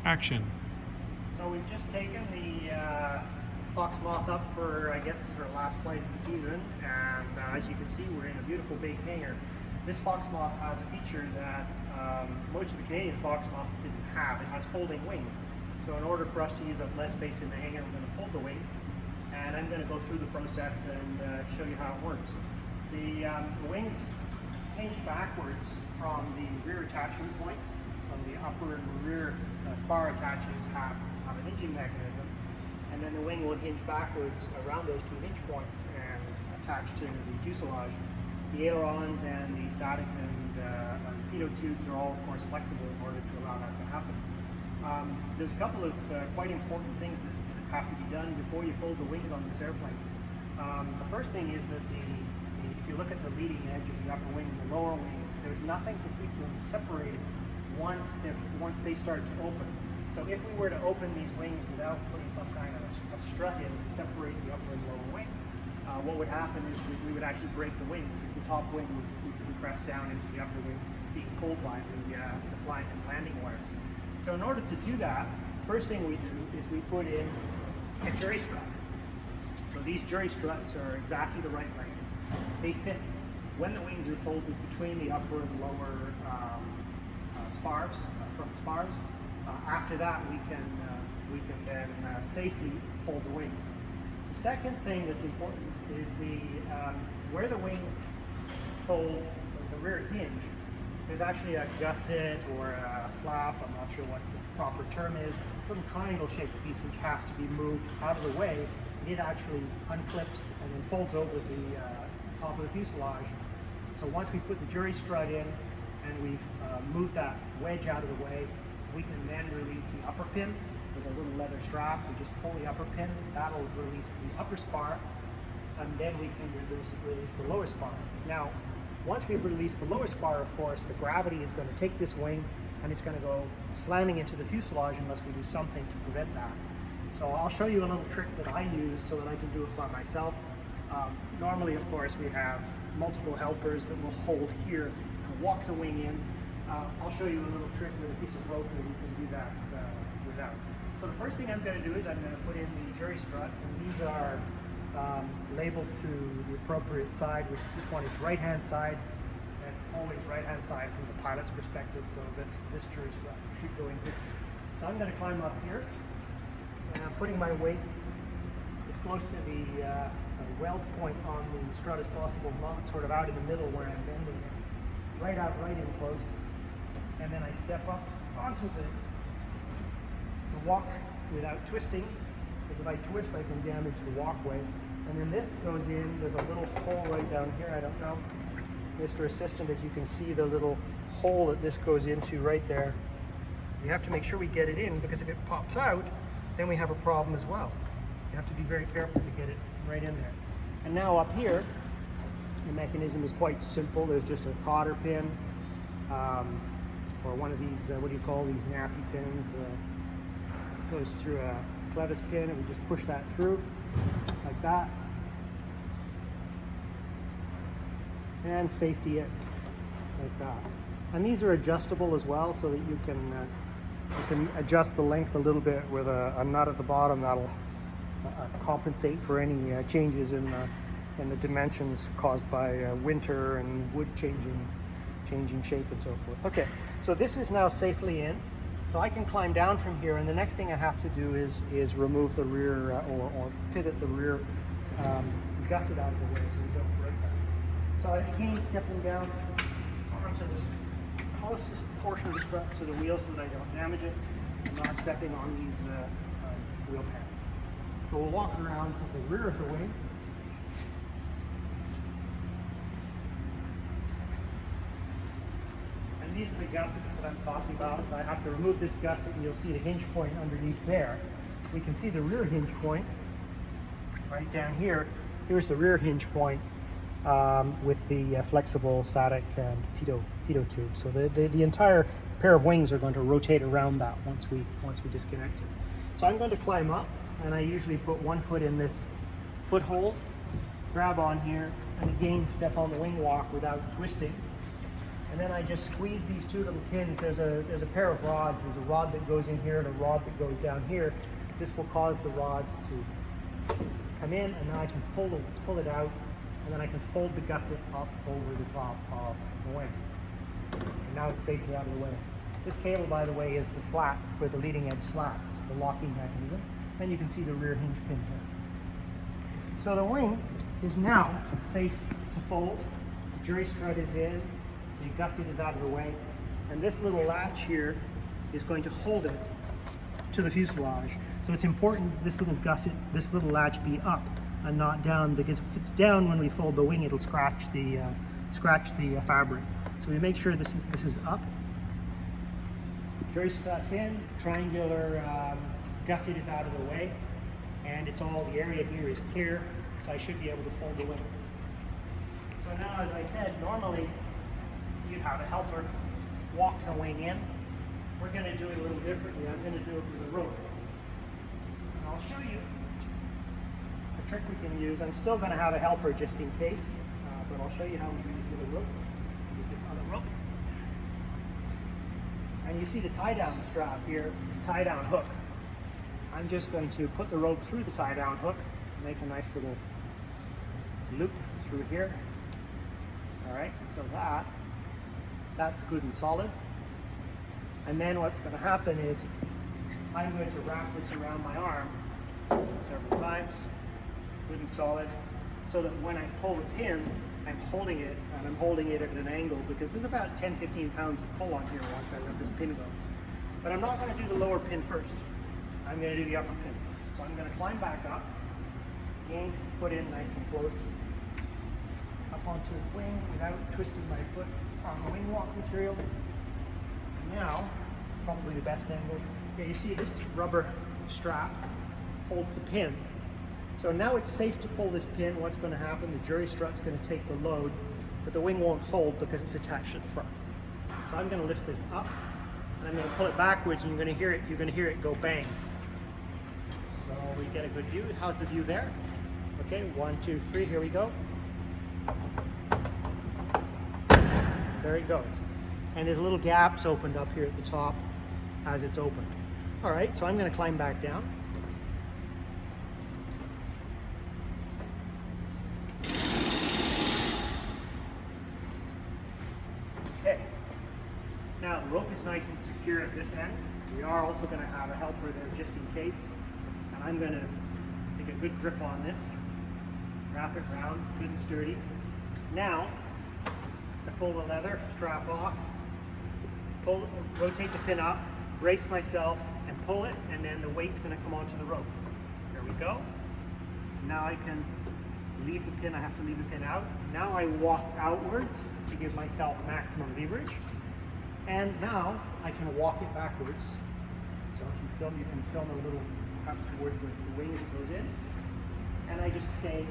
Action. So we've just taken the Fox Moth up for, I guess, her last flight of the season, and as you can see, we're in a beautiful big hangar. This Fox Moth has a feature that most of the Canadian Fox Moth didn't have. It has folding wings. So in order for us to use up less space in the hangar, we're going to fold the wings, and I'm going to go through the process and show you how it works. The wings hinge backwards from the rear attachment points. So the upper and rear spar attaches have a hinging mechanism, and then the wing will hinge backwards around those two hinge points and attach to the fuselage. The ailerons and the static and pitot tubes are all, of course, flexible in order to allow that to happen. There's a couple of quite important things that have to be done before you fold the wings on this airplane. The first thing is that if you look at the leading edge of the upper wing and the lower wing, there's nothing to keep them separated once they start to open. So if we were to open these wings without putting some kind of a strut in to separate the upper and lower wing, what would happen is we would actually break the wing, because the top wing would compress down into the upper wing, being pulled by the flying and landing wires. So in order to do that, first thing we do is we put in a jury strut. So these jury struts are exactly the right length. They fit when the wings are folded between the upper and lower spars, front spars. After that, we can then safely fold the wings. The second thing that's important is where the wing folds, the rear hinge. There's actually a gusset or a flap, I'm not sure what the proper term is, a little triangle-shaped piece which has to be moved out of the way. It actually unclips and then folds over the top of the fuselage. So once we put the jury strut in and we've moved that wedge out of the way, we can then release the upper pin. There's a little leather strap. We just pull the upper pin. That'll release the upper spar, and then we can release the lower spar. Now, once we've released the lower spar, of course, the gravity is going to take this wing and it's going to go slamming into the fuselage unless we do something to prevent that. So I'll show you a little trick that I use so that I can do it by myself. Normally, of course, we have multiple helpers that will hold here and walk the wing in. I'll show you a little trick with a piece of rope that we can do that without. So the first thing I'm going to do is I'm going to put in the jury strut, and these are labeled to the appropriate side. This one is right-hand side. That's always right-hand side from the pilot's perspective, so this jury strut should go in here. So I'm going to climb up here, and I'm putting my weight as close to the weld point on the strut as possible, not sort of out in the middle where I'm bending it. Right in close. And then I step up onto the walk without twisting, because if I twist I can damage the walkway. And then this goes in, there's a little hole right down here, I don't know, Mr. Assistant, if you can see the little hole that this goes into right there. You have to make sure we get it in, because if it pops out, then we have a problem as well. You have to be very careful to get it right in there. And now up here, the mechanism is quite simple. There's just a cotter pin, or one of these, what do you call these, nappy pins. Goes through a clevis pin, and we just push that through, like that. And safety it, like that. And these are adjustable as well, so that you can adjust the length a little bit with a nut at the bottom that'll compensate for any changes in the dimensions caused by winter and wood changing shape and so forth. Okay, so this is now safely in. So I can climb down from here, and the next thing I have to do is remove the rear or pivot the rear gusset out of the way so we don't break that. So again, stepping down onto this closest portion of the strut to the wheel so that I don't damage it. I'm not stepping on these wheel pads. So we'll walk around to the rear of the wing. And these are the gussets that I'm talking about. I have to remove this gusset, and you'll see the hinge point underneath there. We can see the rear hinge point right down here. Here's the rear hinge point with the flexible static and pitot tube. So the entire pair of wings are going to rotate around that once we disconnect it. So I'm going to climb up, and I usually put one foot in this foothold, grab on here, and again step on the wing walk without twisting. And then I just squeeze these two little pins. There's a pair of rods. There's a rod that goes in here and a rod that goes down here. This will cause the rods to come in, and then I can pull it out, and then I can fold the gusset up over the top of the wing. And now it's safely out of the way. This cable, by the way, is the slat for the leading edge slats, the locking mechanism, and you can see the rear hinge pin here. So the wing is now safe to fold. The jury strut is in, the gusset is out of the way, and this little latch here is going to hold it to the fuselage. So it's important this little gusset, this little latch be up and not down, because if it's down when we fold the wing, it'll scratch the fabric. So we make sure this is up. Jury strut in, triangular gusset is out of the way, and it's all, the area here is clear, so I should be able to fold the wing. So now, as I said, normally you'd have a helper walk the wing in. We're going to do it a little differently. I'm going to do it with a rope. And I'll show you a trick we can use. I'm still going to have a helper just in case, but I'll show you how we use it with a rope. Use this other rope. And you see the tie-down strap here, tie-down hook. I'm just going to put the rope through the tie-down hook, make a nice little loop through here. All right, so that's good and solid. And then what's going to happen is I'm going to wrap this around my arm several times, good and solid, so that when I pull the pin, I'm holding it, and I'm holding it at an angle, because there's about 10-15 pounds of pull on here once I let this pin go. But I'm not going to do the lower pin first. I'm going to do the upper pin first. So I'm going to climb back up, again, foot in nice and close, up onto the wing without twisting my foot on the wing walk material. Now, probably the best angle. Yeah, you see this rubber strap holds the pin. So now it's safe to pull this pin. What's going to happen? The jury strut's going to take the load, but the wing won't fold because it's attached to the front. So I'm going to lift this up, and I'm going to pull it backwards, and you're going to hear it go bang. So we get a good view. How's the view there? Okay, 1, 2, 3. Here we go. There it goes. And there's little gaps opened up here at the top as it's opened. All right, so I'm going to climb back down. Okay. Now the rope is nice and secure at this end. We are also going to have a helper there just in case. And I'm going to take a good grip on this, wrap it around, good and sturdy. Now, I pull the leather strap off, rotate the pin up, brace myself, and pull it, and then the weight's going to come onto the rope. There we go. Now I can leave the pin. I have to leave the pin out. Now I walk outwards to give myself maximum leverage, and now I can walk it backwards. So if you film, you can film a little perhaps towards the wing as it goes in, and I just stay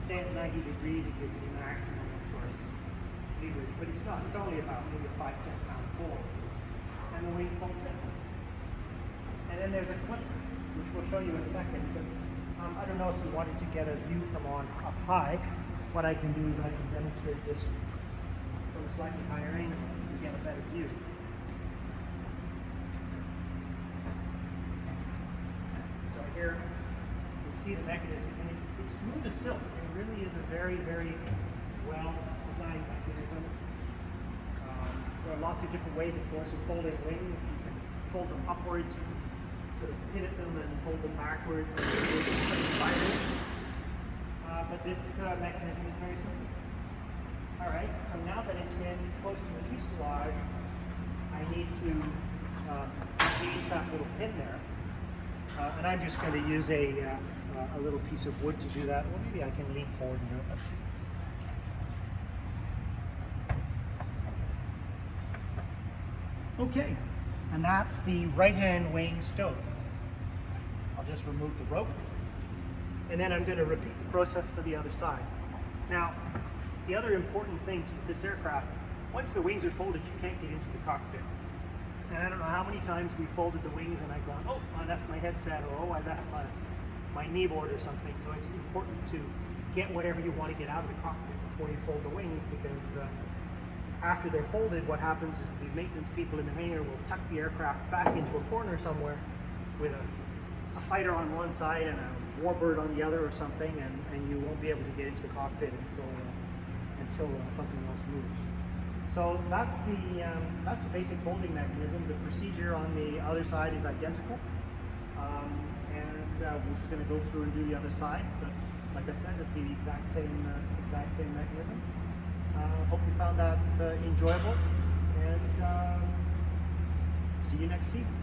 at 90 degrees. It gives me maximum, of course, leverage, but it's not. It's only about maybe a 5-10 pound pull, and the wing folds in. And then there's a clip, which we'll show you in a second. But I don't know if you wanted to get a view from up high. What I can do is I can demonstrate this from a slightly higher angle to get a better view. So here you can see the mechanism, and it's smooth as silk. It really is a very, very well designed mechanism. There are lots of different ways, of course, of folding wings. You can fold them upwards, sort of pivot them and fold them backwards. But this mechanism is very simple. All right, so now that it's in close to the fuselage, I need to engage that little pin there. And I'm just going to use a little piece of wood to do that. Well, maybe I can lean forward and do it. Let's see. Okay, and that's the right-hand wing stowed. I'll just remove the rope, and then I'm going to repeat the process for the other side. Now, the other important thing to this aircraft, once the wings are folded, you can't get into the cockpit. And I don't know how many times we folded the wings and I've gone, oh, I left my headset, or oh, I left my knee board or something. So it's important to get whatever you want to get out of the cockpit before you fold the wings, because after they're folded, what happens is the maintenance people in the hangar will tuck the aircraft back into a corner somewhere with a fighter on one side and a warbird on the other or something, and you won't be able to get into the cockpit until something else moves. So that's the basic folding mechanism. The procedure on the other side is identical, and we're just going to go through and do the other side. But like I said, it'll be the exact same mechanism. Hope you found that enjoyable, and see you next season.